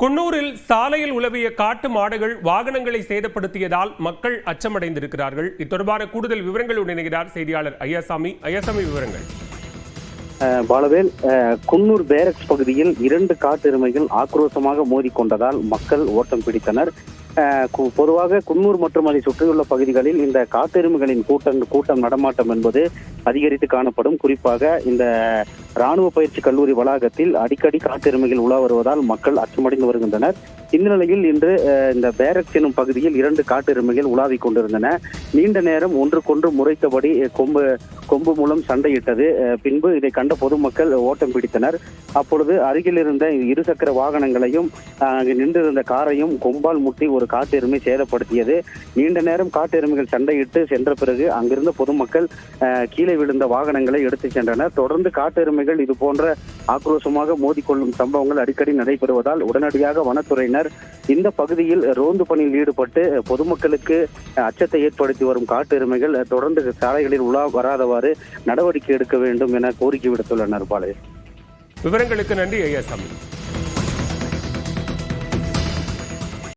குன்னூரில் சாலையில் உலவிய காட்டு மாடுகள் வாகனங்களை சேதப்படுத்தியதால் மக்கள் அச்சமடைந்திருக்கிறார்கள். இது தொடர்பான கூடுதல் விவரங்களுடன் இணைகிறார் செய்தியாளர் ஐயாசாமி. விவரங்கள். பாலவேல், குன்னூர் பேரக்ஸ் பகுதியில் 2 காட்டு எருமைகள் ஆக்ரோஷமாக மோதிக்கொண்டதால் மக்கள் ஓட்டம் பிடித்தனர். பொதுவாக குன்னூர் மற்றும் அதை சுற்றியுள்ள பகுதிகளில் இந்த காட்டெருமைகளின் கூட்டம் நடமாட்டம் என்பது அதிகரித்து காணப்படும். குறிப்பாக இந்த ராணுவ பயிற்சி கல்லூரி வளாகத்தில் அடிக்கடி காட்டெருமைகள் உலா வருவதால் மக்கள் அச்சமடைந்து வருகின்றனர். இந்த நிலையில் இன்று இந்த பேரக்ஸ் எனும் பகுதியில் 2 காட்டெருமைகள் உலாவிக் கொண்டிருந்தன. நீண்ட நேரம் ஒன்றுக்கொன்று முறைத்தபடி கொம்பு மூலம் சண்டையிட்டது. பின்பு இதை கண்ட பொதுமக்கள் ஓட்டம் பிடித்தனர். அப்பொழுது அருகில் இருந்த 2 சக்கர வாகனங்களையும் நின்றிருந்த காரையும் கொம்பால் முட்டி ஒரு காட்டெருமை சேதப்படுத்தியது. நீண்ட நேரம் காட்டெருமைகள் சண்டையிட்டு சென்ற பிறகு அங்கிருந்த பொதுமக்கள் கீழே விழுந்த வாகனங்களை எடுத்துச் சென்றனர். தொடர்ந்து காட்டெருமைகள் இது போன்ற ஆக்ரோஷமாக மோதிக்கொள்ளும் சம்பவங்கள் அடிக்கடி நடைபெறுவதால் உடனடியாக வனத்துறையினர் இந்த பகுதியில் ரோந்து பணியில் ஈடுபட்டு பொதுமக்களுக்கு அச்சத்தை ஏற்படுத்தி வரும் காட்டெருமைகள் தொடர்ந்து சாலைகளில் உலா வராதவாறு நடவடிக்கை எடுக்க வேண்டும் என கோரிக்கை விடுத்துள்ளனர். பாலே, விவரங்களுக்கு நன்றி ஐயாசாமி.